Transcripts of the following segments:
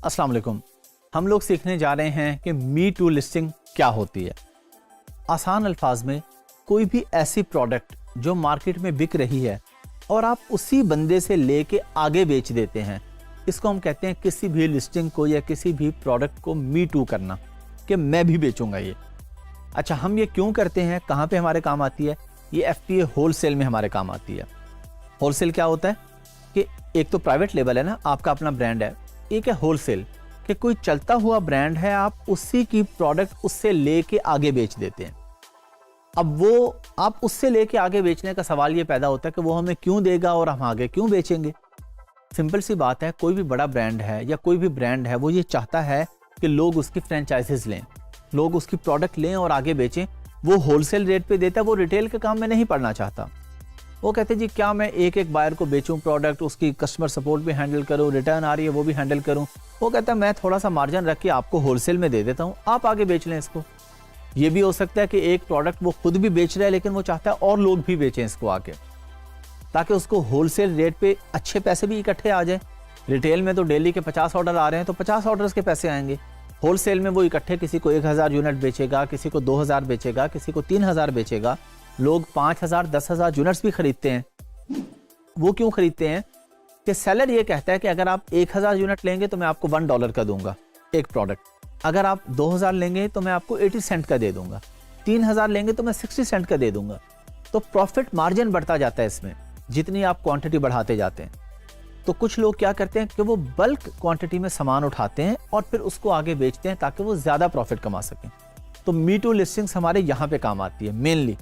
अस्सलाम वालेकुम। हम लोग सीखने जा रहे हैं कि मी टू लिस्टिंग क्या होती है। आसान अल्फाज में कोई भी ऐसी प्रोडक्ट जो मार्केट में बिक रही है और आप उसी बंदे से लेके आगे बेच देते हैं, इसको हम कहते हैं किसी भी लिस्टिंग को या किसी भी प्रोडक्ट को मी टू करना, कि मैं भी बेचूंगा ये। अच्छा, हम ये क्यों करते हैं, कहाँ पे हमारे काम आती है? ये FTA होलसेल में हमारे काम आती है। होलसेल क्या होता है कि एक तो प्राइवेट लेबल है ना, आपका अपना ब्रांड है। एक है होलसेल कि कोई चलता हुआ ब्रांड है, आप उसी की प्रोडक्ट उससे लेके आगे बेच देते हैं। अब वो आप उससे लेके आगे बेचने का सवाल ये पैदा होता है कि वो हमें क्यों देगा और हम आगे क्यों बेचेंगे। सिंपल सी बात है, कोई भी बड़ा ब्रांड है या कोई भी ब्रांड है, वो ये चाहता है कि लोग उसकी फ्रेंचाइजीज लें, लोग उसकी प्रोडक्ट लें और आगे बेचें। वो होलसेल रेट पे देता है, वो रिटेल के काम में नहीं पड़ना चाहता। वो कहते हैं जी क्या मैं एक एक बायर को बेचूं प्रोडक्ट, उसकी कस्टमर सपोर्ट भी हैंडल करूं, रिटर्न आ रही है वो भी हैंडल करूं। वो कहता है मैं थोड़ा सा मार्जिन रख के आपको होलसेल में दे देता हूं, आप आगे बेच लें इसको। ये भी हो सकता है कि एक प्रोडक्ट वो खुद भी बेच रहा है लेकिन वो चाहता है और लोग भी बेचें इसको आके, ताकि उसको होलसेल रेट पे अच्छे पैसे भी इकट्ठे आ जाए। रिटेल में तो डेली के 50 ऑर्डर आ रहे हैं तो 50 ऑर्डर्स के पैसे आएंगे। होलसेल में वो इकट्ठे किसी को 1000 यूनिट बेचेगा, किसी को 2000 बेचेगा, किसी को 3000 बेचेगा। लोग 5000 10,000 यूनिट्स भी खरीदते हैं। वो क्यों खरीदते हैं कि सेलर ये कहता है कि अगर आप 1000 यूनिट लेंगे तो मैं आपको $1 का दूंगा एक प्रोडक्ट, अगर आप 2000 लेंगे तो मैं आपको 80 सेंट का दे दूंगा, 3000 लेंगे तो मैं 60 सेंट का दे दूंगा। तो प्रॉफिट मार्जिन बढ़ता जाता है इसमें जितनी आप क्वांटिटी बढ़ाते जाते हैं। तो कुछ लोग क्या करते हैं कि वो बल्क क्वांटिटी में सामान उठाते हैं और फिर उसको आगे बेचते हैं ताकि वो ज्यादा प्रॉफिट कमा सकें। तो मी टू लिस्टिंग्स हमारे यहाँ पे काम आती है मेनली।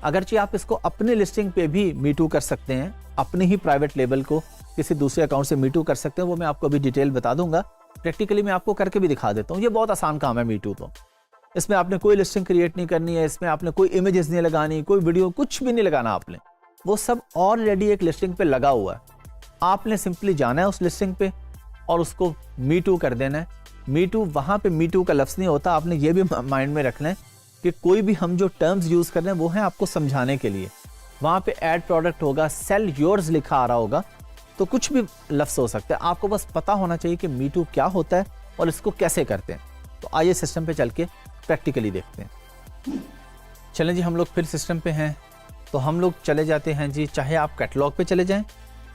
अगरचे आप इसको अपने लिस्टिंग पे भी मी टू कर सकते हैं, अपने ही प्राइवेट लेबल को किसी दूसरे अकाउंट से मी टू कर सकते हैं, वो मैं आपको अभी डिटेल बता दूंगा। प्रैक्टिकली मैं आपको करके भी दिखा देता हूँ। ये बहुत आसान काम है मी टू। तो इसमें आपने कोई लिस्टिंग क्रिएट नहीं करनी है, इसमें आपने कोई इमेजेस नहीं लगानी, कोई वीडियो कुछ भी नहीं लगाना आपने, वो सब ऑलरेडी एक लिस्टिंग पे लगा हुआ है। आपने सिंपली जाना है उस लिस्टिंग पे और उसको मी टू कर देना है। मी टू, वहां पे मी टू का लफ्ज नहीं होता, आपने ये भी माइंड में रखना है कि कोई भी हम जो टर्म्स यूज कर रहे हैं वो है आपको समझाने के लिए। वहां पे ऐड प्रोडक्ट होगा, सेल योर्स लिखा आ रहा होगा, तो कुछ भी लफ्ज हो सकता है। आपको बस पता होना चाहिए कि मी टू क्या होता है और इसको कैसे करते हैं। तो आइए सिस्टम पे चल के प्रैक्टिकली देखते हैं। चलें जी, हम लोग फिर सिस्टम पे हैं तो हम लोग चले जाते हैं जी। चाहे आप कैटलॉग पे चले जाएं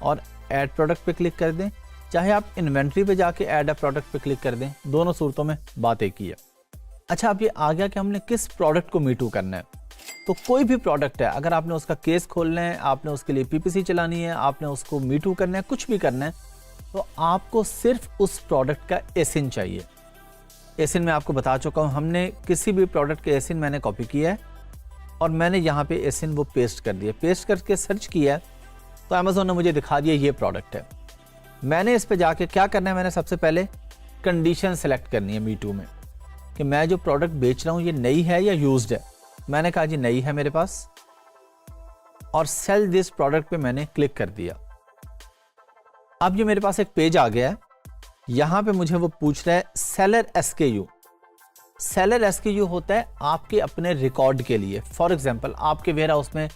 और ऐड प्रोडक्ट पे क्लिक कर दें, चाहे आप इन्वेंट्री पे जाके ऐड अ प्रोडक्ट पे क्लिक कर दें, दोनों सूरतों में बात एक ही है। अच्छा, अब ये आ गया कि हमने किस प्रोडक्ट को मी टू करना है। तो कोई भी प्रोडक्ट है, अगर आपने उसका केस खोलना है, आपने उसके लिए PPC चलानी है, आपने उसको मी टू करना है, कुछ भी करना है, तो आपको सिर्फ उस प्रोडक्ट का एसिन चाहिए। एसिन मैं आपको बता चुका हूँ, हमने किसी भी प्रोडक्ट के एसिन मैंने कॉपी किया है और मैंने यहाँ पे एसिन वो पेस्ट कर दिया। पेस्ट करके सर्च किया है तो अमेज़ॉन ने मुझे दिखा दिया ये प्रोडक्ट है। मैंने इस पे जाके क्या करना है, मैंने सबसे पहले कंडीशन सेलेक्ट करनी है मी टू में कि मैं जो प्रोडक्ट बेच रहा हूँ ये नई है या यूज्ड है। मैंने कहा जी नई है मेरे पास और सेल दिस प्रोडक्ट पे मैंने क्लिक कर दिया। अब ये मेरे पास एक पेज आ गया है। यहां पे मुझे वो पूछ रहा है सेलर SKU। सेलर SKU होता है आपके अपने रिकॉर्ड के लिए। फॉर एग्जांपल आपके वेयर हाउस में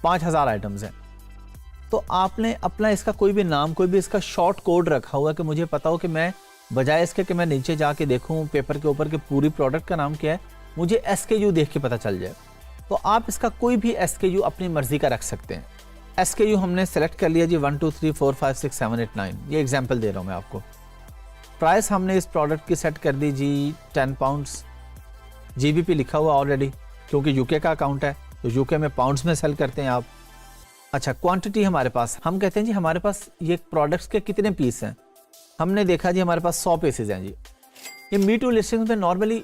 5000 आइटम्स हैं, तो आपने अपना इसका कोई भी नाम, कोई भी इसका शॉर्ट कोड रखा हुआ कि मुझे पता हो कि मैं बजाय इसके कि मैं नीचे जाके देखूं पेपर के ऊपर के पूरी प्रोडक्ट का नाम क्या है, मुझे SKU देख के पता चल जाए। तो आप इसका कोई भी SKU अपनी मर्जी का रख सकते हैं। SKU हमने सेलेक्ट कर लिया जी 1 2 3 4 5 6 7 8 9। ये एग्जाम्पल दे रहा हूं मैं आपको। प्राइस हमने इस प्रोडक्ट की सेट कर दी जी 10 पाउंड्स। GBP लिखा हुआ ऑलरेडी, क्योंकि यूके का अकाउंट है तो यूके में पाउंड्स में सेल करते हैं आप। अच्छा, क्वांटिटी हमारे पास, हम कहते हैं जी हमारे पास ये प्रोडक्ट्स के कितने पीस हैं। हमने देखा जी हमारे पास 100 पीसेज हैं जी। ये मी टू लिस्टिंग में नॉर्मली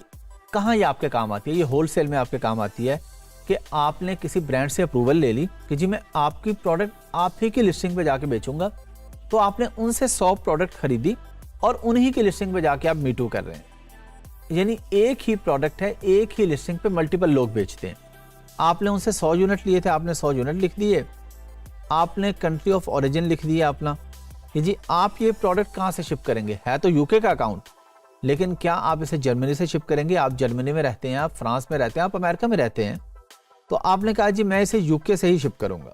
कहाँ ये आपके काम आती है, ये होलसेल में आपके काम आती है कि आपने किसी ब्रांड से अप्रूवल ले ली कि जी मैं आपकी प्रोडक्ट आप ही की लिस्टिंग पे जाके बेचूंगा, तो आपने उनसे 100 प्रोडक्ट खरीदी और उन्हीं की लिस्टिंग पे जाके आप मी टू कर रहे हैं। यानी एक ही प्रोडक्ट है, एक ही लिस्टिंग पे मल्टीपल लोग बेचते हैं। आपने उनसे 100 यूनिट लिए थे, आपने 100 यूनिट लिख दिए, आपने कंट्री ऑफ ओरिजिन लिख दिया अपना कि जी आप ये प्रोडक्ट कहाँ से शिप करेंगे। है तो यूके का अकाउंट, लेकिन क्या आप इसे जर्मनी से शिप करेंगे? आप जर्मनी में रहते हैं, आप फ्रांस में रहते हैं, आप अमेरिका में रहते हैं, तो आपने कहा जी मैं इसे यूके से ही शिप करूंगा।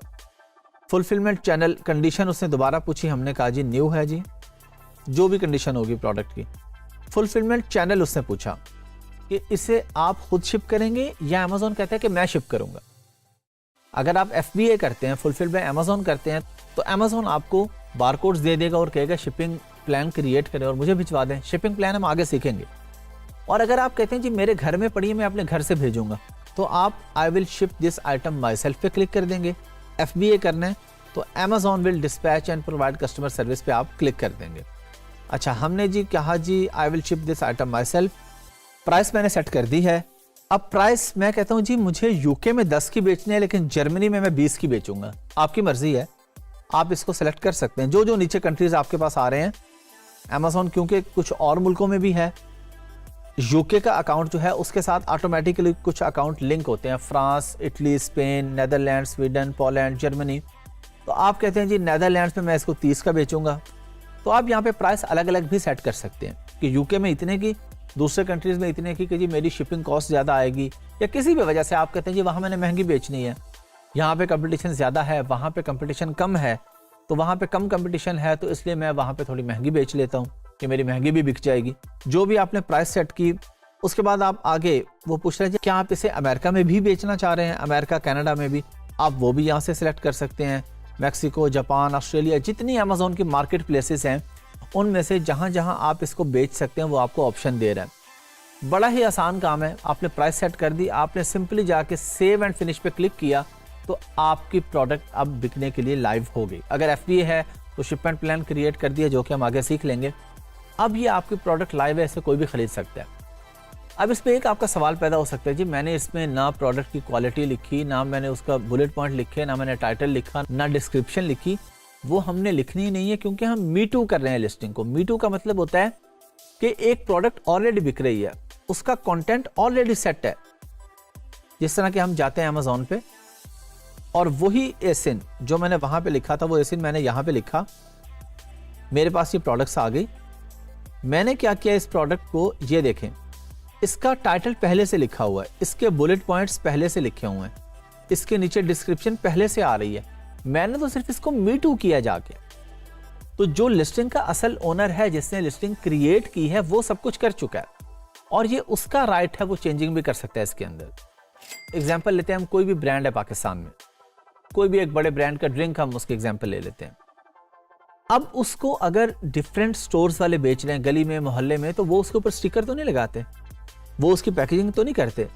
फुलफिलमेंट चैनल कंडीशन उसने दोबारा पूछी, हमने कहा जी न्यू है जी। जो भी कंडीशन होगी प्रोडक्ट की। फुलफिलमेंट चैनल उसने पूछा कि इसे आप खुद शिप करेंगे या अमेजोन कहता है कि मैं शिप करूंगा। अगर आप FBA करते हैं, फुलफिल बाय अमेजोन करते हैं, तो अमेजोन आपको बारकोड्स दे देगा और कहेगा शिपिंग प्लान क्रिएट करें और मुझे भिजवा दें। शिपिंग प्लान हम आगे सीखेंगे। और अगर आप कहते हैं जी मेरे घर में पड़ी है, मैं अपने घर से भेजूंगा, तो आप I will ship this item myself पे क्लिक कर देंगे। FBA करना है तो Amazon will dispatch and provide customer service पे आप क्लिक कर देंगे। अच्छा, हमने जी कहा जी I will ship this item myself, price मैंने सेट कर दी है। अब प्राइस मैं कहता हूं जी मुझे यूके में 10 की बेचनी है लेकिन जर्मनी में मैं 20 की बेचूंगा। आपकी मर्जी है, आप इसको सेलेक्ट कर सकते हैं। जो जो नीचे कंट्रीज आपके पास आ रहे हैं, अमेजोन क्योंकि कुछ और मुल्कों में भी है, यूके का अकाउंट जो है उसके साथ ऑटोमेटिकली कुछ अकाउंट लिंक होते हैं, France, Italy, Spain, Netherland, Sweden, Poland, Germany. तो आप कहते हैं जी नेदरलैंड्स में मैं इसको 30 का बेचूंगा, तो आप यहाँ पे प्राइस अलग अलग भी सेट कर सकते हैं कि यूके में इतने की, दूसरे कंट्रीज में इतने की, कि जी मेरी शिपिंग कॉस्ट ज़्यादा आएगी, या किसी भी वजह से आप कहते हैं जी वहाँ मैंने महंगी बेचनी है, यहाँ पे कंपटीशन ज़्यादा है, वहाँ पे कंपटीशन कम है, तो वहाँ पे कम कंपटीशन है तो इसलिए मैं वहाँ पे थोड़ी महंगी बेच लेता हूँ कि मेरी महंगी भी बिक जाएगी। जो भी आपने प्राइस सेट की, उसके बाद आप आगे वो पूछ रहे हैं क्या आप इसे अमेरिका में भी बेचना चाह रहे हैं, अमेरिका, कनाडा में भी, आप वो भी यहाँ से सिलेक्ट कर सकते हैं। मैक्सिको, जापान, ऑस्ट्रेलिया, जितनी अमेजोन की मार्केट प्लेसेस हैं उनमें से जहाँ जहाँ आप इसको बेच सकते हैं वो आपको ऑप्शन दे रहा है। बड़ा ही आसान काम है, आपने प्राइस सेट कर दी, आपने सिंपली जाके सेव एंड फिनिश पे क्लिक किया तो आपकी प्रोडक्ट अब बिकने के लिए लाइव हो गई। अगर FBA है तो शिपमेंट प्लान क्रिएट कर दिया, जो कि हम आगे सीख लेंगे। अब ये आपकी प्रोडक्ट लाइव है, इसे कोई भी खरीद सकता है। अब इस पे एक आपका सवाल पैदा हो सकता है जी मैंने इसमें ना प्रोडक्ट की क्वालिटी लिखी, ना मैंने उसका बुलेट पॉइंट लिखे, ना मैंने टाइटल लिखा, ना डिस्क्रिप्शन लिखी। वो हमने लिखनी ही नहीं है क्योंकि हम मी टू कर रहे हैं लिस्टिंग को। मी टू का मतलब होता है कि एक प्रोडक्ट ऑलरेडी बिक रही है, उसका कंटेंट ऑलरेडी सेट है। जिस तरह कि हम जाते हैं अमेजोन पे और वही एसिन जो मैंने वहां पे लिखा था वो एसिन मैंने यहाँ पे लिखा, मेरे पास ये प्रोडक्ट्स आ गई। मैंने क्या किया, इस प्रोडक्ट को ये देखें, इसका टाइटल पहले से लिखा हुआ है, इसके बुलेट पॉइंट्स पहले से लिखे हुए हैं, इसके नीचे डिस्क्रिप्शन पहले से आ रही है। मैंने तो सिर्फ इसको मी टू किया जाके। तो जो लिस्टिंग का असल ओनर है, जिसने लिस्टिंग क्रिएट की है, वो सब कुछ कर चुका है और ये उसका राइट है, वो चेंजिंग भी कर सकता है इसके अंदर। एग्जाम्पल लेते हैं हम, कोई भी ब्रांड है पाकिस्तान में, कोई भी एक बड़े ब्रांड का ड्रिंक, हम उसके एग्जाम्पल ले लेते हैं। अब उसको अगर डिफरेंट स्टोर्स वाले बेच रहे हैं गली में, मोहल्ले में, तो वो उसके ऊपर स्टिकर तो नहीं लगाते, वो उसकी पैकेजिंग तो नहीं करते।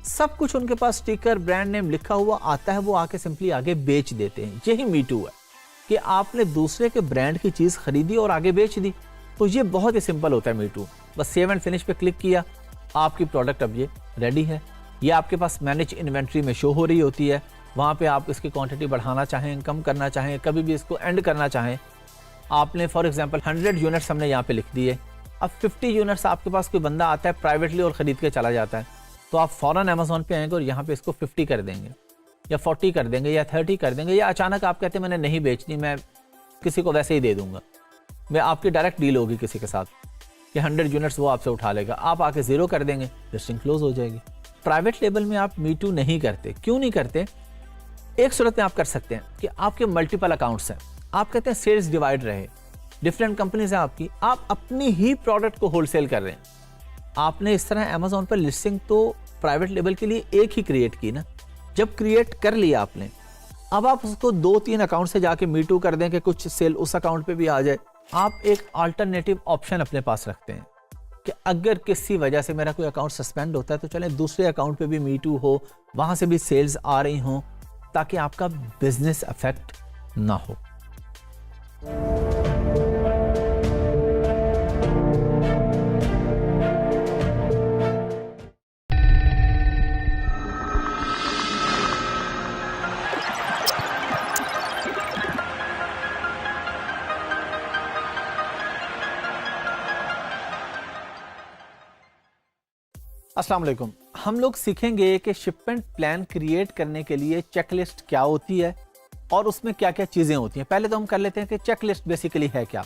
सब कुछ उनके पास स्टिकर, ब्रांड नेम लिखा हुआ आता है, वो आके सिंपली आगे बेच देते हैं। यही मी टू है कि आपने दूसरे के ब्रांड की चीज खरीदी और आगे बेच दी। तो ये बहुत ही सिंपल होता है मी टू। बस सेव एंड फिनिश पे क्लिक किया, आपकी प्रोडक्ट अब ये रेडी है। ये आपके पास मैनेज इन्वेंट्री में शो हो रही होती है। वहां पे आप इसकी क्वांटिटी बढ़ाना चाहें, कम करना चाहें, कभी भी इसको एंड करना चाहें। आपने फॉर एग्जांपल 100 यूनिट्स हमने यहाँ पे लिख दिए। अब 50 यूनिट्स आपके पास कोई बंदा आता है प्राइवेटली और खरीद के चला जाता है, तो आप फौरन अमेजोन पे आएंगे और यहाँ पे इसको 50 कर देंगे या 40 कर देंगे या 30 कर देंगे, या अचानक आप कहते हैं मैंने नहीं बेचनी, मैं किसी को वैसे ही दे दूंगा। मैं आपकी डायरेक्ट डील होगी किसी के साथ कि 100 यूनिट्स वो आपसे उठा लेगा, आप आके 0 कर देंगे, लिस्टिंग क्लोज हो जाएगी। प्राइवेट लेबल में आप मी टू नहीं करते। क्यों नहीं करते? एक सूरत में आप कर सकते हैं कि आपके मल्टीपल अकाउंट्स हैं, आप कहते हैं सेल्स डिवाइड रहे, डिफरेंट कंपनीज है आपकी, आप अपनी ही प्रोडक्ट को होलसेल कर रहे हैं। आपने इस तरह अमेजोन पर लिस्टिंग तो प्राइवेट लेबल के लिए एक ही क्रिएट की ना। जब क्रिएट कर लिया आपने, अब आप उसको 2-3 अकाउंट से जाके मी टू कर दें कि कुछ सेल उस अकाउंट पे भी आ जाए। आप एक अल्टरनेटिव ऑप्शन अपने पास रखते हैं कि अगर किसी वजह से मेरा कोई अकाउंट सस्पेंड होता है तो चलें दूसरे अकाउंट पे भी मी टू हो, वहां से भी सेल्स आ रही हों, ताकि आपका बिजनेस अफेक्ट ना हो। अस्सलाम वालेकुम। हम लोग सीखेंगे कि शिपमेंट प्लान क्रिएट करने के लिए चेकलिस्ट क्या होती है और उसमें क्या क्या चीज़ें होती हैं। पहले तो हम कर लेते हैं कि चेकलिस्ट बेसिकली है क्या।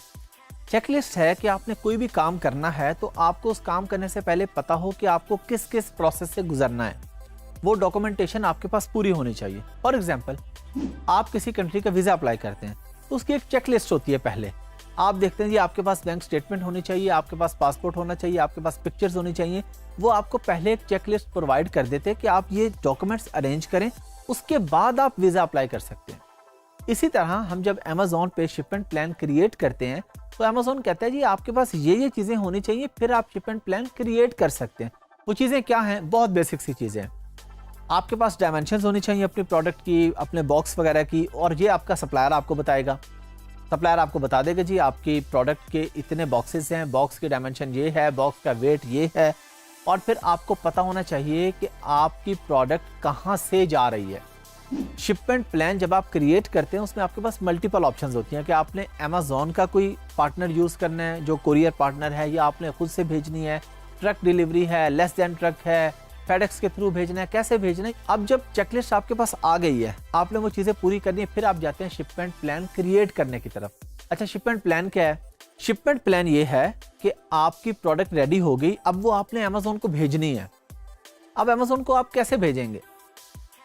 चेकलिस्ट है कि आपने कोई भी काम करना है तो आपको उस काम करने से पहले पता हो कि आपको किस किस प्रोसेस से गुजरना है। वो डॉक्यूमेंटेशन आपके पास पूरी होनी चाहिए। फॉर एग्जाम्पल, आप किसी कंट्री का वीज़ा अप्लाई करते हैं तो उसकी एक चेकलिस्ट होती है पहले आप देखते हैं जी, आपके पास बैंक स्टेटमेंट होनी चाहिए, आपके पास पासपोर्ट होना चाहिए, आपके पास पिक्चर्स होनी चाहिए। वो आपको पहले एक चेकलिस्ट प्रोवाइड कर देते हैं कि आप ये डॉक्यूमेंट्स अरेंज करें, उसके बाद आप वीज़ा अप्लाई कर सकते हैं। इसी तरह हम जब अमेज़ॉन पे शिपमेंट प्लान क्रिएट करते हैं तो अमेज़ॉन कहता है जी आपके पास ये चीज़ें होनी चाहिए, फिर आप शिपमेंट प्लान क्रिएट कर सकते हैं। वो चीज़ें क्या हैं? बहुत बेसिक सी चीज़ें हैं। आपके पास डायमेंशंस होनी चाहिए अपने प्रोडक्ट की, अपने बॉक्स वगैरह की, और ये आपका सप्लायर आपको बताएगा। सप्लायर आपको बता देगा जी आपकी प्रोडक्ट के इतने बॉक्सेस हैं, बॉक्स की डायमेंशन ये है, बॉक्स का वेट ये है, और फिर आपको पता होना चाहिए कि आपकी प्रोडक्ट कहाँ से जा रही है। शिपमेंट प्लान जब आप क्रिएट करते हैं उसमें आपके पास मल्टीपल ऑप्शंस होती हैं कि आपने अमेज़ॉन का कोई पार्टनर यूज़ करना है जो कोरियर पार्टनर है, या आपने खुद से भेजनी है, ट्रक डिलीवरी है, लेस देन ट्रक है, फेडेक्स के थ्रू भेजना है, कैसे भेजना है। अब जब चेकलिस्ट आपके पास आ गई है, आपने वो चीज़ें पूरी करनी है, फिर आप जाते हैं शिपमेंट प्लान क्रिएट करने की तरफ। अच्छा, शिपमेंट प्लान क्या है? शिपमेंट प्लान ये है कि आपकी प्रोडक्ट रेडी हो गई, अब वो आपने अमेज़ॉन को भेजनी है। अब अमेज़ॉन को आप कैसे भेजेंगे?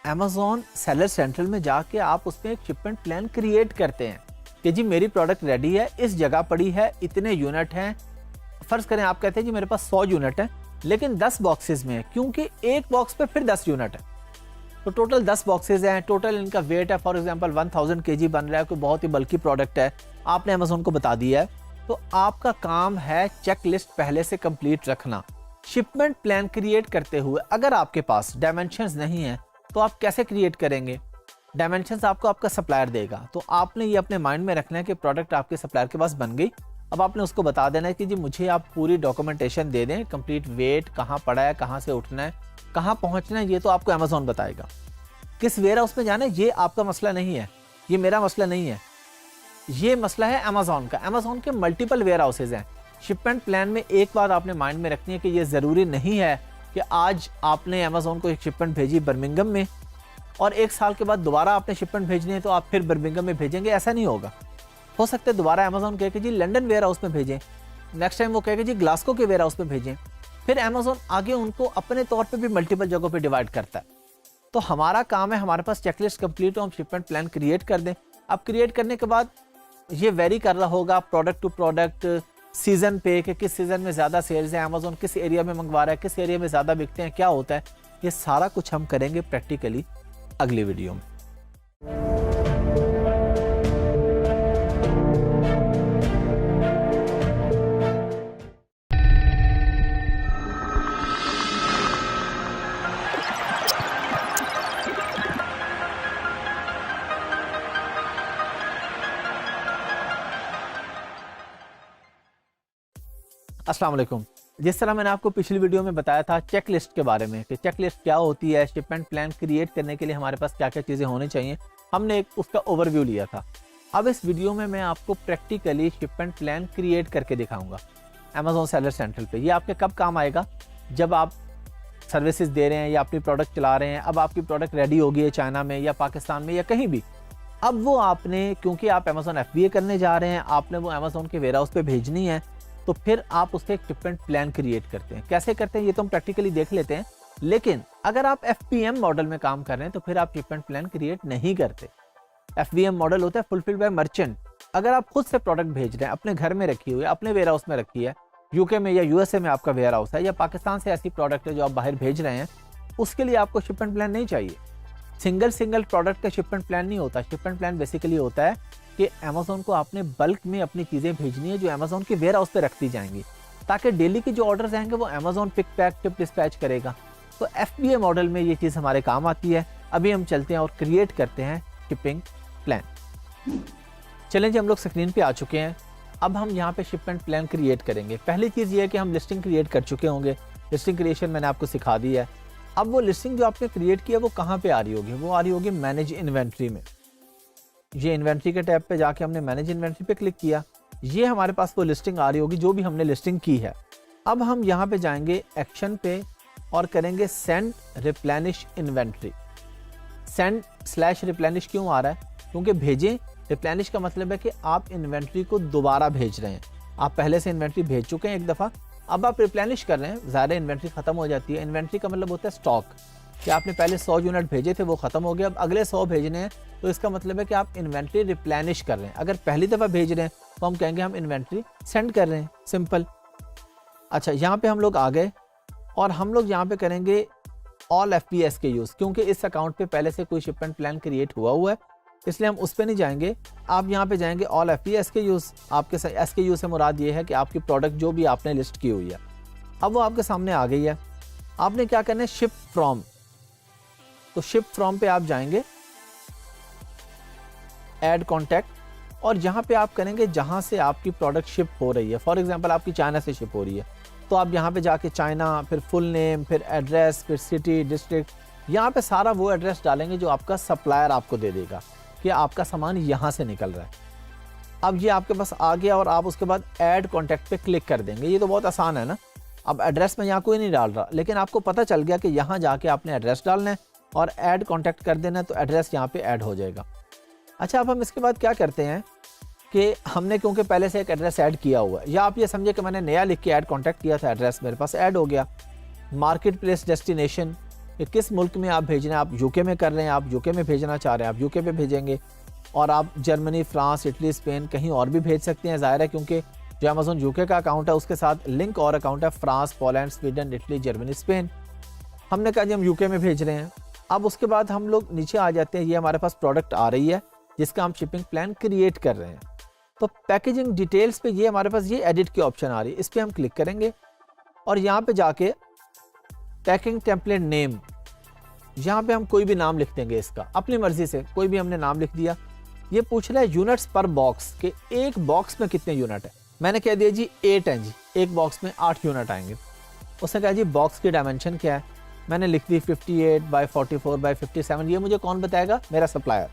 अमेज़ॉन सेलर सेंट्रल में जाके आप उसमें एक शिपमेंट प्लान क्रिएट करते हैं कि जी मेरी प्रोडक्ट रेडी है, इस जगह पड़ी है, इतने यूनिट हैं। फर्ज करें आप कहते हैं जी मेरे पास 100 यूनिट है, लेकिन 10 बॉक्सेस में है, क्योंकि एक बॉक्स पे फिर 10 यूनिट है, तो टोटल 10 बॉक्सेस हैं। टोटल इनका वेट है फॉर एग्जांपल 1000 kg बन रहा है, कोई बहुत ही बल्कि प्रोडक्ट है, आपने अमेज़ॉन को बता दिया है। तो आपका काम है चेक लिस्ट पहले से कंप्लीट रखना। शिपमेंट प्लान क्रिएट करते हुए अगर आपके पास डायमेंशंस नहीं है तो आप कैसे क्रिएट करेंगे? डायमेंशंस आपको आपका सप्लायर देगा, तो आपने ये अपने माइंड में रखना है कि प्रोडक्ट आपके सप्लायर के पास बन गई। अब आपने उसको बता देना है कि जी मुझे आप पूरी डॉक्यूमेंटेशन दे दें, कंप्लीट वेट कहाँ पड़ा है, कहाँ से उठना है, कहाँ पहुँचना है, ये तो आपको अमेज़ॉन बताएगा। किस वेयर हाउस में जाना है ये आपका मसला नहीं है, ये मेरा मसला नहीं है, ये मसला है अमेज़ॉन का। अमेज़ॉन के मल्टीपल वेयर हाउसेज हैं। शिपमेंट प्लान में एक बात आपने माइंड में रखनी है कि ये ज़रूरी नहीं है कि आज आपने अमेज़ॉन को एक शिपमेंट भेजी बर्मिंघम में और 1 साल के बाद दोबारा आपने शिपमेंट भेजनी है तो आप फिर बर्मिंघम में भेजेंगे, ऐसा नहीं होगा। हो सकता है दोबारा अमेज़ॉन कहे कि जी लंदन वेयर हाउस में भेजें, नेक्स्ट टाइम वो कहेगा जी ग्लासगो के वेयर हाउस में भेजें, फिर अमेज़ॉन आगे उनको अपने तौर पे भी मल्टीपल जगहों पे डिवाइड करता है। तो हमारा काम है, हमारे पास चेकलिस्ट कंप्लीट हो, हम शिपमेंट प्लान क्रिएट कर दें। अब क्रिएट करने के बाद ये वेरी कर रहा होगा प्रोडक्ट टू प्रोडक्ट, सीजन पे, कि किस सीजन में ज़्यादा सेल्स है, अमेज़ॉन किस एरिया में मंगवा रहा है, किस एरिया में ज़्यादा बिकते हैं, क्या होता है, ये सारा कुछ हम करेंगे प्रैक्टिकली अगली वीडियो में। अस्सलाम वालेकुम। जिस तरह मैंने आपको पिछली वीडियो में बताया था चेकलिस्ट के बारे में कि चेकलिस्ट क्या होती है, शिपमेंट प्लान क्रिएट करने के लिए हमारे पास क्या क्या चीज़ें होनी चाहिए, हमने एक उसका ओवरव्यू लिया था। अब इस वीडियो में मैं आपको प्रैक्टिकली शिपमेंट प्लान क्रिएट करके दिखाऊंगा अमेज़ॉन सेलर सेंट्रल पे। ये आपके कब काम आएगा? जब आप सर्विसेज दे रहे हैं या अपनी प्रोडक्ट चला रहे हैं, अब आपकी प्रोडक्ट रेडी हो गई है चाइना में या पाकिस्तान में या कहीं भी, अब वो आपने, क्योंकि आप अमेज़ॉन FBA करने जा रहे हैं, आपने वो अमेज़ॉन के वेयर हाउस पे भेजनी है, तो फिर आप उससे एक शिपमेंट प्लान क्रिएट करते हैं। कैसे करते हैं ये तो हम प्रैक्टिकली देख लेते हैं, लेकिन अगर आप FPM मॉडल में काम कर रहे हैं तो फिर आप शिपमेंट प्लान क्रिएट नहीं करते। FBM मॉडल होता है फुलफिल्ड बाय मर्चेंट। अगर आप खुद से प्रोडक्ट भेज रहे हैं, अपने घर में रखी हुई है, अपने वेयर हाउस में रखी है, UK में या USA में आपका वेयर हाउस है, या पाकिस्तान से ऐसी प्रोडक्ट है जो आप बाहर भेज रहे हैं, उसके लिए आपको शिपमेंट प्लान नहीं चाहिए। सिंगल प्रोडक्ट का शिपमेंट प्लान नहीं होता। शिपमेंट प्लान बेसिकली होता है कि अमेज़ॉन को आपने बल्क में अपनी चीज़ें भेजनी है जो अमेज़ॉन के वेयर हाउस पे रख दी जाएंगी, ताकि डेली के जो ऑर्डर्स आएंगे वो Amazon pick pack ship dispatch करेगा। तो FBA मॉडल में ये चीज़ हमारे काम आती है। अभी हम चलते हैं और क्रिएट करते हैं शिपिंग प्लान। चलें जी, हम लोग स्क्रीन पे आ चुके हैं। अब हम यहाँ पे शिपमेंट प्लान क्रिएट करेंगे। पहली चीज़ ये है कि हम लिस्टिंग क्रिएट कर चुके होंगे। लिस्टिंग क्रिएशन मैंने आपको सिखा दी है। अब वो लिस्टिंग जो आपने क्रिएट किया वो कहाँ पे आ रही होगी? वो आ रही होगी मैनेज इन्वेंट्री में। ये इन्वेंट्री के टैब पे जाके हमने मैनेज इन्वेंट्री पे क्लिक किया, ये हमारे पास वो लिस्टिंग आ रही होगी जो भी हमने लिस्टिंग की है। अब हम यहाँ पे जाएंगे एक्शन पे और करेंगे सेंड रिप्लेनिश इन्वेंट्री। सेंड/रिप्लेनिश क्यों आ रहा है? क्योंकि भेजें, रिप्लेनिश का मतलब है कि आप इन्वेंट्री को दोबारा भेज रहे हैं। आप पहले से इन्वेंट्री भेज चुके हैं एक दफ़ा, अब आप रिप्लेनिश कर रहे हैं, ज़्यादा इन्वेंट्री खत्म हो जाती है। इन्वेंट्री का मतलब होता है स्टॉक। कि आपने पहले 100 यूनिट भेजे थे, वो ख़त्म हो गया, अब अगले 100 भेजने हैं, तो इसका मतलब है कि आप इन्वेंट्री रिप्लेनिश कर रहे हैं। अगर पहली दफ़ा भेज रहे हैं तो हम कहेंगे हम इन्वेंट्री सेंड कर रहे हैं, सिंपल। अच्छा, यहाँ पे हम लोग आ गए और हम लोग यहाँ पे करेंगे ऑल FPS के यूज़, क्योंकि इस अकाउंट पे पहले से कोई शिपमेंट प्लान क्रिएट हुआ है, इसलिए हम उस पर नहीं जाएंगे। आप यहाँ पे जाएंगे ऑल FPS के यूज़। आपके SKU से मुराद ये है कि आपकी प्रोडक्ट जो भी आपने लिस्ट की हुई है, अब वो आपके सामने आ गई है। आपने क्या करना है, शिप फ्रॉम, तो शिप फ्रॉम पे आप जाएंगे, ऐड कॉन्टैक्ट, और यहाँ पे आप करेंगे जहाँ से आपकी प्रोडक्ट शिप हो रही है। फॉर एग्जांपल आपकी चाइना से शिप हो रही है, तो आप यहाँ पे जाके चाइना, फिर फुल नेम, फिर एड्रेस, फिर सिटी, डिस्ट्रिक्ट, यहाँ पे सारा वो एड्रेस डालेंगे जो आपका सप्लायर आपको दे देगा कि आपका सामान यहाँ से निकल रहा है। अब ये आपके पास आ गया और आप उसके बाद ऐड कॉन्टैक्ट पे क्लिक कर देंगे। ये तो बहुत आसान है ना। अब एड्रेस में यहाँ कोई नहीं डाल रहा, लेकिन आपको पता चल गया कि यहाँ जाके आपने एड्रेस डालना है और ऐड कॉन्टैक्ट कर देना है, तो एड्रेस यहाँ पे ऐड हो जाएगा। अच्छा, अब हम इसके बाद क्या करते हैं कि हमने क्योंकि पहले से एक एड्रेस ऐड किया हुआ है, या आप ये समझे कि मैंने नया लिख के ऐड कॉन्टैक्ट किया था, एड्रेस मेरे पास ऐड हो गया। मार्केट प्लेस डेस्टिनेशन, कि किस मुल्क में आप भेजना है, आप यूके में कर रहे हैं, आप यूके में भेजना चाह रहे हैं, आप यूके में भेजेंगे, और आप जर्मनी, फ्रांस, इटली, स्पेन कहीं और भी भेज सकते हैं। ज़ाहिर है क्योंकि जो अमेज़न यूके का अकाउंट है उसके साथ लिंक और अकाउंट है France, Poland, Sweden, Italy, Germany, Spain. हमने कहा जी हम यूके में भेज रहे हैं। अब उसके बाद हम लोग नीचे आ जाते हैं, ये हमारे पास प्रोडक्ट आ रही है जिसका हम शिपिंग प्लान क्रिएट कर रहे हैं। तो पैकेजिंग डिटेल्स पे ये हमारे पास ये एडिट की ऑप्शन आ रही है, इस पर हम क्लिक करेंगे और यहाँ पे जाके पैकिंग टेम्पलेट नेम, यहाँ पे हम कोई भी नाम लिख देंगे, इसका अपनी मर्जी से कोई भी हमने नाम लिख दिया। ये पूछ रहा है यूनिट्स पर बॉक्स, के एक बॉक्स में कितने यूनिट है। मैंने कह दिया जी 8 हैं जी, एक बॉक्स में 8 यूनिट आएंगे। उसने कहा जी बॉक्स की डायमेंशन क्या है, मैंने लिख दी 58x44x57। ये मुझे कौन बताएगा, मेरा सप्लायर।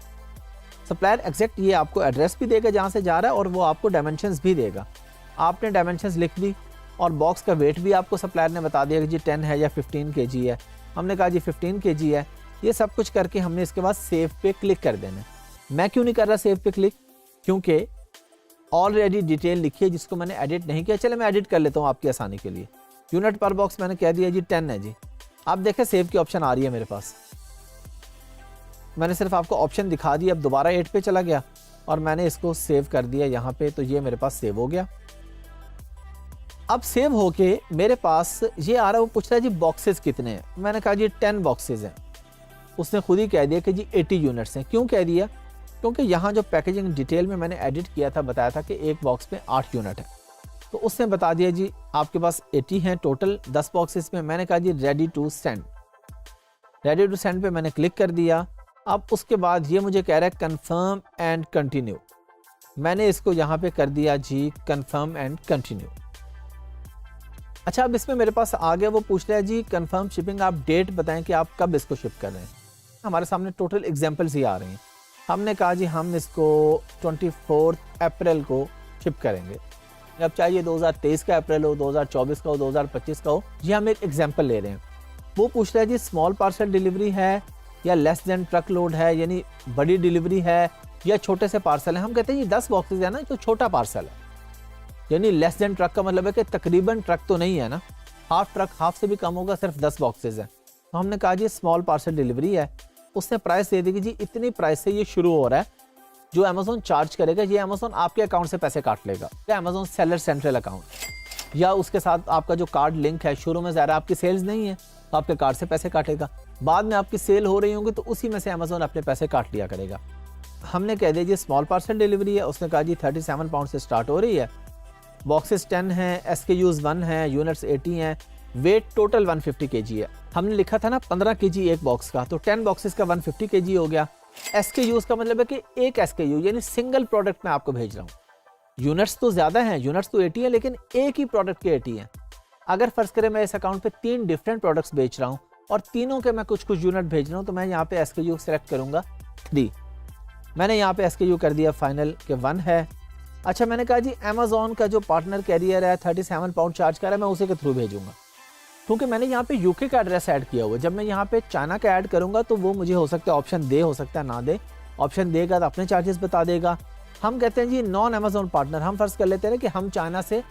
सप्लायर एग्जैक्ट ये आपको एड्रेस भी देगा जहाँ से जा रहा है और वो आपको डायमेंशंस भी देगा। आपने डायमेंशंस लिख दी और बॉक्स का वेट भी आपको सप्लायर ने बता दिया कि जी 10 है या 15 kg है। हमने कहा जी 15 kg है। ये सब कुछ करके हमने इसके बाद सेव पे क्लिक कर देना है। मैं क्यों नहीं कर रहा सेव पे क्लिक, क्योंकि ऑलरेडी डिटेल लिखी है जिसको मैंने एडिट नहीं किया। चले मैं एडिट कर लेता हूँ आपकी आसानी के लिए। यूनिट पर बॉक्स मैंने कह दिया जी 10 है जी। आप देखें सेव की ऑप्शन आ रही है मेरे पास। मैंने सिर्फ आपको ऑप्शन दिखा दिया। अब दोबारा 8 पे चला गया और मैंने इसको सेव कर दिया यहाँ पे, तो ये मेरे पास सेव हो गया। अब सेव होके मेरे पास ये आ रहा है, वो पूछ रहा है जी बॉक्सेस कितने हैं। मैंने कहा जी 10 बॉक्सेस हैं। उसने खुद ही कह दिया कि जी 80 यूनिट्स हैं। क्यों कह दिया, क्योंकि यहाँ जो पैकेजिंग डिटेल में मैंने एडिट किया था बताया था कि एक बॉक्स में 8 यूनिट है, तो उसने बता दिया जी आपके पास 80 हैं टोटल 10 बॉक्सेस में। मैंने कहा जी ready to send. Ready to send पे मैंने क्लिक कर दिया। अब उसके बाद ये मुझे कह रहा है कंफर्म एंड कंटिन्यू। मैंने इसको यहाँ पे कर दिया जी कंफर्म एंड कंटिन्यू। अच्छा, अब इसमें मेरे पास आ गया, वो पूछ रहा है जी कंफर्म शिपिंग, आप डेट बताएं कि आप कब इसको शिप कर रहे हैं। हमारे सामने टोटल एग्जांपल्स ही आ रही हैं। हमने कहा जी हम इसको 24 अप्रैल को शिप करेंगे। अब चाहिए 2023 का अप्रैल हो, 2024 का हो, 2025 का हो, ये हम एक एग्जाम्पल ले रहे हैं। वो पूछ रहा है जी स्मॉल पार्सल डिलीवरी है या लेस देन ट्रक लोड है, यानी बड़ी डिलीवरी है या छोटे से पार्सल है। हम कहते हैं ये 10 बॉक्सेस है ना, तो छोटा पार्सल है। यानी लेस देन ट्रक का मतलब है कि तकरीबन ट्रक तो नहीं है ना, हाफ ट्रक, हाफ से भी कम होगा, सिर्फ 10 बॉक्सेस है। तो हमने कहा जी स्मॉल पार्सल डिलीवरी है। उसने प्राइस दे दी कि जी इतनी प्राइस से ये शुरू हो रहा है, जो अमेज़न चार्ज करेगा ये अमेज़न आपके अकाउंट से पैसे काट लेगा, या अमेज़न सेलर सेंट्रल अकाउंट, या उसके साथ आपका जो कार्ड लिंक है। शुरू में ज़्यादा आपकी सेल्स नहीं है तो आपके कार्ड से पैसे काटेगा, बाद में आपकी सेल हो रही होंगी तो उसी में से अमेज़न अपने पैसे काट लिया करेगा। हमने कह दिया जी स्मॉल पार्सल डिलीवरी है। उसने कहा जी 37 पाउंड से स्टार्ट हो रही है, बॉक्सेस 10 हैं, SKUs 1 हैं, यूनिट्स 80 हैं, वेट टोटल 150 kg है। हमने लिखा था ना 15 kg एक बॉक्स का, तो 10 बॉक्सेस का 150 kg हो गया। SKUs का मतलब है कि एक SKU यानी सिंगल प्रोडक्ट मैं आपको भेज रहा हूँ। यूनिट्स तो ज़्यादा हैं, यूनिट्स तो 80 है, लेकिन एक ही प्रोडक्ट के 80 हैं। अगर फर्ज करें मैं इस अकाउंट पे 3 डिफरेंट प्रोडक्ट्स बेच रहा हूँ और तीनों के मैं कुछ यूनिट भेज रहा हूँ, तो मैं यहाँ पे SKU सेलेक्ट करूँगा 3। मैंने यहाँ पे SKU कर दिया फाइनल के 1 है। अच्छा, मैंने कहा जी अमेज़न का जो पार्टनर कैरियर है 37 पाउंड चार्ज कर रहा है, मैं उसी के थ्रू भेजूंगा, क्योंकि मैंने यहाँ पे यूके का एड्रेस ऐड किया हुआ है। जब मैं यहाँ पे चाइना का ऐड करूँगा तो वो मुझे हो सकता है ऑप्शन दे, हो सकता है ना दे। ऑप्शन देगा तो अपने चार्जेस बता देगा। हम कहते हैं जी नॉन अमेज़न पार्टनर, हम फर्ज कर लेते हैं कि हम चाइना से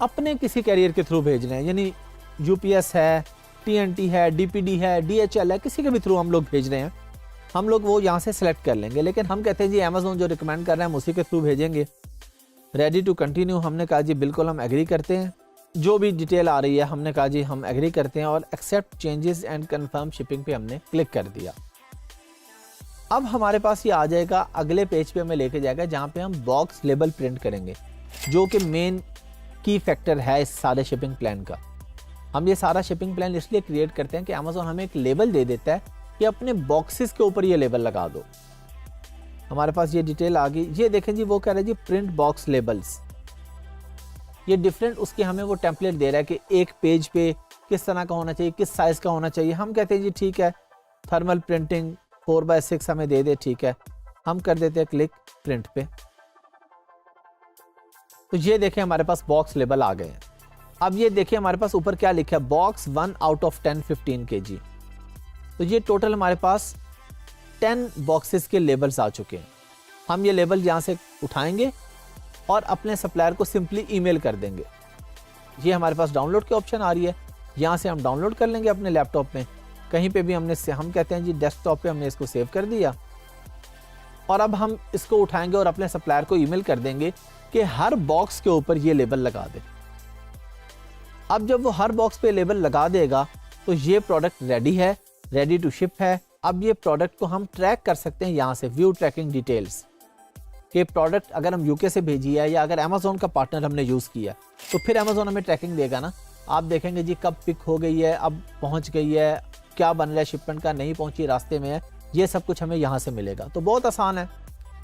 अपने किसी कैरियर के थ्रू भेज रहे हैं, यानी UPS है TNT है, DPD है, DHL है, किसी के भी थ्रू हम लोग भेज रहे हैं, हम लोग वो यहाँ से सिलेक्ट कर लेंगे। लेकिन हम कहते हैं जी अमेजोन जो रिकमेंड कर रहे हैं हम उसी के थ्रू भेजेंगे। रेडी टू कंटिन्यू, हमने कहा जी बिल्कुल हम एग्री करते हैं, जो भी डिटेल आ रही है हमने कहा जी हम एग्री करते हैं, और accept changes and confirm shipping पे हमने क्लिक कर दिया। अब हमारे पास ये आ जाएगा, अगले पेज पे हमें लेके जाएगा जहाँ पे हम बॉक्स लेबल प्रिंट करेंगे, जो कि मेन की फैक्टर है इस सारे शिपिंग प्लान का। हम ये सारा शिपिंग प्लान इसलिए क्रिएट करते हैं कि अमेजोन हमें एक लेबल दे देता है कि अपने बॉक्सेस के ऊपर ये लेबल लगा दो। हमारे पास ये डिटेल आ गई। ये देखें जी, वो कह रहे हैं जी प्रिंट बॉक्स लेबल्स, ये डिफरेंट उसके हमें वो टेम्पलेट दे रहा है कि एक पेज पे किस तरह का होना चाहिए, किस साइज का होना चाहिए। हम कहते हैं जी ठीक है, थर्मल प्रिंटिंग 4x6 हमें दे दे, ठीक है, हम कर देते हैं क्लिक प्रिंट पे। तो ये देखें हमारे पास बॉक्स लेबल आ गए हैं। अब ये देखिए हमारे पास ऊपर क्या लिखा है, बॉक्स 1 आउट ऑफ 10 15 kg। तो ये टोटल हमारे पास 10 बॉक्सेस के लेबल्स आ चुके हैं। हम ये लेबल यहाँ से उठाएंगे और अपने सप्लायर को सिंपली ईमेल कर देंगे। ये हमारे पास डाउनलोड की ऑप्शन आ रही है, यहाँ से हम डाउनलोड कर लेंगे अपने लैपटॉप में, कहीं पे भी हमने हम कहते हैं जी डेस्कटॉप पे हमने इसको सेव कर दिया। और अब हम इसको उठाएंगे और अपने सप्लायर को ईमेल कर देंगे कि हर बॉक्स के ऊपर ये लेबल लगा दे। अब जब वो हर बॉक्स पे लेबल लगा देगा तो ये प्रोडक्ट रेडी है, रेडी टू शिप है। अब ये प्रोडक्ट को हम ट्रैक कर सकते हैं यहाँ से, व्यू ट्रैकिंग डिटेल्स, कि प्रोडक्ट अगर हम यूके से भेजी है या अगर अमेजोन का पार्टनर हमने यूज़ किया तो फिर अमेजोन हमें ट्रैकिंग देगा ना। आप देखेंगे जी कब पिक हो गई है, अब पहुँच गई है, क्या बन रहा है शिपमेंट का, नहीं पहुँची, रास्ते में है, ये सब कुछ हमें यहाँ से मिलेगा। तो बहुत आसान है,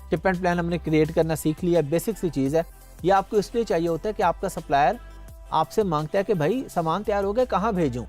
शिपमेंट प्लान हमने क्रिएट करना सीख लिया, बेसिक सी चीज़ है। ये आपको इसलिए चाहिए होता है कि आपका सप्लायर आपसे मांगता है कि भाई सामान तैयार हो गया, कहाँ भेजूँ,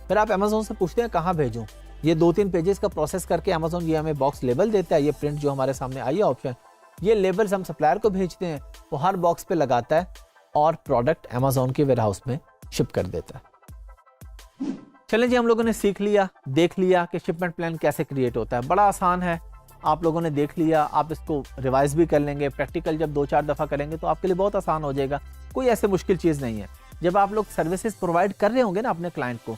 फिर आप अमेजोन से पूछते हैं कहाँ भेजूँ। ये 2-3 पेजेस का प्रोसेस करके अमेजोन ये हमें बॉक्स लेबल देता है। ये प्रिंट जो हमारे सामने आई है ऑप्शन, ये लेबल्स हम सप्लायर को भेजते हैं, वो हर बॉक्स पे लगाता है और प्रोडक्ट अमेजोन के वेयरहाउस में शिप कर देता है। चलें जी, हम लोगों ने सीख लिया, देख लिया कि शिपमेंट प्लान कैसे क्रिएट होता है। बड़ा आसान है, आप लोगों ने देख लिया, आप इसको रिवाइज भी कर लेंगे, प्रैक्टिकल जब 2-4 दफ़ा करेंगे तो आपके लिए बहुत आसान हो जाएगा। कोई ऐसे मुश्किल चीज़ नहीं है। जब आप लोग सर्विसेज प्रोवाइड कर रहे होंगे ना अपने क्लाइंट को,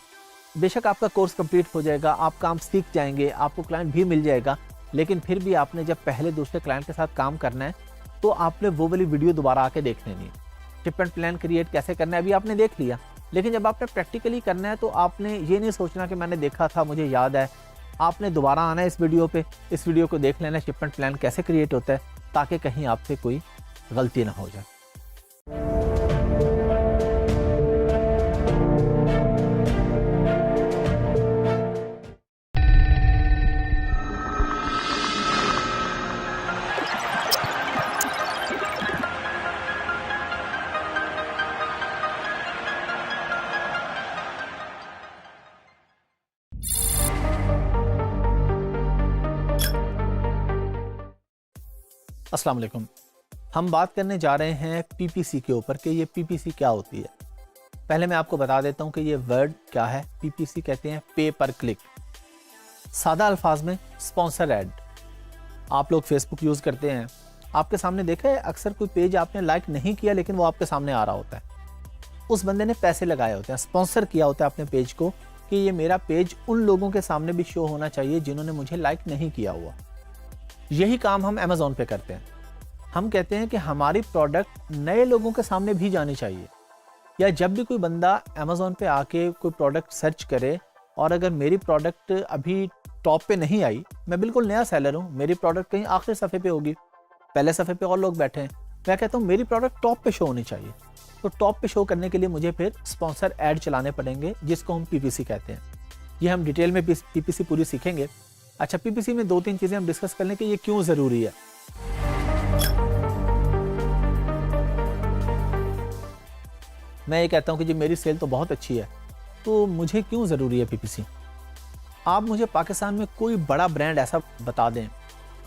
बेशक आपका कोर्स कंप्लीट हो जाएगा, आप काम सीख जाएंगे, आपको क्लाइंट भी मिल जाएगा, लेकिन फिर भी आपने जब पहले दूसरे क्लाइंट के साथ काम करना है तो आपने वो वाली वीडियो दोबारा आके देखनी नहीं। शिपमेंट प्लान क्रिएट कैसे करना है अभी आपने देख लिया, लेकिन जब आपने प्रैक्टिकली करना है तो आपने ये नहीं सोचना कि मैंने देखा था, मुझे याद है। आपने दोबारा आना है इस वीडियो पे, इस वीडियो को देख लेना शिपमेंट प्लान कैसे क्रिएट होता है, ताकि कहीं आपसे कोई गलती ना हो जाए। अस्सलाम वालेकुम। हम बात करने जा रहे हैं पीपीसी के ऊपर कि ये पीपीसी क्या होती है। पहले मैं आपको बता देता हूँ कि ये वर्ड क्या है। पीपीसी कहते हैं पे पर क्लिक। सादा अल्फाज में स्पॉन्सर ऐड। आप लोग फेसबुक यूज़ करते हैं, आपके सामने देखा है अक्सर कोई पेज आपने लाइक नहीं किया लेकिन वो आपके सामने आ रहा होता है। उस बंदे ने पैसे लगाए होते हैं, स्पॉन्सर किया होता है अपने पेज को कि ये मेरा पेज उन लोगों के सामने भी शो होना चाहिए जिन्होंने मुझे लाइक नहीं किया हुआ। यही काम हम अमेजोन पे करते हैं। हम कहते हैं कि हमारी प्रोडक्ट नए लोगों के सामने भी जानी चाहिए, या जब भी कोई बंदा अमेजोन पे आके कोई प्रोडक्ट सर्च करे और अगर मेरी प्रोडक्ट अभी टॉप पे नहीं आई, मैं बिल्कुल नया सेलर हूँ, मेरी प्रोडक्ट कहीं आखिरी सफ़े पे होगी, पहले सफ़े पे और लोग बैठे हैं, मैं कहता हूँ मेरी प्रोडक्ट टॉप पे शो होनी चाहिए। तो टॉप पे शो करने के लिए मुझे फिर स्पॉन्सर ऐड चलाने पड़ेंगे, जिसको हम पीपीसी कहते हैं। ये हम डिटेल में पीपीसी पूरी सीखेंगे। अच्छा, पीपीसी में 2-3 चीज़ें हम डिस्कस कर लें कि ये क्यों ज़रूरी है। मैं ये कहता हूँ कि जी मेरी सेल तो बहुत अच्छी है, तो मुझे क्यों ज़रूरी है पीपीसी। आप मुझे पाकिस्तान में कोई बड़ा ब्रांड ऐसा बता दें,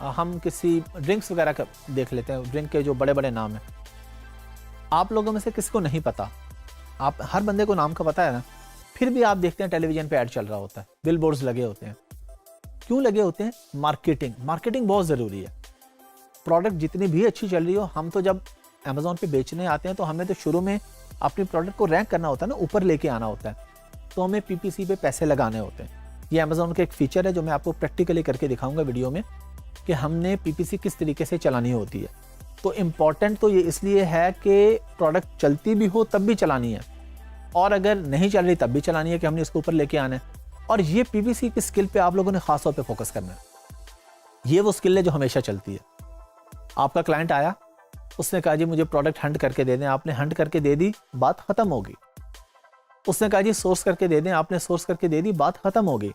हम किसी ड्रिंक्स वगैरह का देख लेते हैं, ड्रिंक के जो बड़े बड़े नाम हैं, आप लोगों में से किसी को नहीं पता, आप हर बंदे को नाम का पता है ना, फिर भी आप देखते हैं टेलीविज़न पे ऐड चल रहा होता है, बिल बोर्ड्स लगे होते हैं। क्यों लगे होते हैं? मार्केटिंग बहुत ज़रूरी है। प्रोडक्ट जितनी भी अच्छी चल रही हो, हम तो जब अमेजोन पे बेचने आते हैं तो हमें तो शुरू में अपनी प्रोडक्ट को रैंक करना होता है ना, ऊपर लेके आना होता है। तो हमें पीपीसी पे पैसे लगाने होते हैं। ये अमेज़ॉन का एक फीचर है जो मैं आपको प्रैक्टिकली करके दिखाऊंगा वीडियो में कि हमने पीपीसी किस तरीके से चलानी होती है। तो इम्पॉर्टेंट तो ये इसलिए है कि प्रोडक्ट चलती भी हो तब भी चलानी है, और अगर नहीं चल रही तब भी चलानी है कि हमने इसको ऊपर लेके आना है। और ये पीपीसी की स्किल पे आप लोगों ने खास तौर पे फोकस करना है। ये वो स्किल है जो हमेशा चलती है। आपका क्लाइंट आया, उसने कहा जी मुझे प्रोडक्ट हंट करके दे दें, आपने हंट करके दे दी, बात खत्म होगी। उसने कहा जी सोर्स करके दे दें, आपने सोर्स करके दे दी, बात खत्म होगी।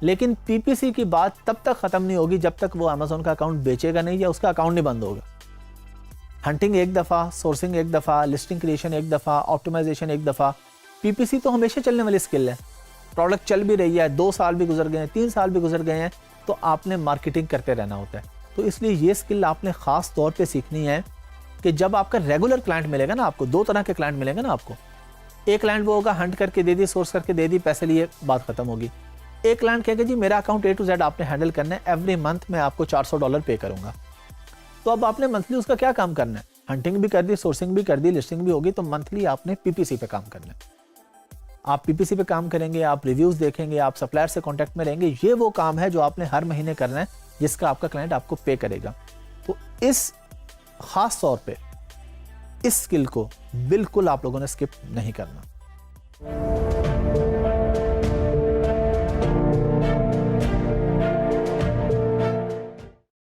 लेकिन पीपीसी की बात तब तक खत्म नहीं होगी जब तक वो अमेज़ॉन का अकाउंट बेचेगा नहीं या उसका अकाउंट नहीं बंद होगा। हंटिंग एक दफ़ा, सोर्सिंग एक दफ़ा, लिस्टिंग क्रिएशन एक दफ़ा, ऑप्टिमाइजेशन एक दफ़ा, पीपीसी तो हमेशा चलने वाली स्किल है। प्रोडक्ट चल भी रही है, 2 साल भी गुजर गए हैं, 3 साल भी गुजर गए हैं, तो आपने मार्केटिंग करते रहना होता है। तो इसलिए ये स्किल आपने ख़ास तौर पे सीखनी है कि जब आपका रेगुलर क्लाइंट मिलेगा ना, आपको 2 तरह के क्लाइंट मिलेंगे ना आपको। एक क्लाइंट वो होगा हंट करके दे दी, सोर्स करके दे दी, पैसे लिए, बात खत्म होगी। एक क्लाइंट कहेगा जी मेरा अकाउंट A to Z आपने हैंडल करना है, एवरी मंथ मैं आपको $400 पे करूंगा। तो अब आपने मंथली उसका क्या काम करना है? हंटिंग भी कर दी, सोर्सिंग भी कर दी, लिस्टिंग भी होगी, तो मंथली आपने पीपीसी पे काम करना है। आप पीपीसी पे काम करेंगे, आप रिव्यूज देखेंगे, आप सप्लायर से कांटेक्ट में रहेंगे। ये वो काम है जो आपने हर महीने करना है, जिसका आपका क्लाइंट आपको पे करेगा। तो इस खास तौर पे इस स्किल को बिल्कुल आप लोगों ने स्किप नहीं करना।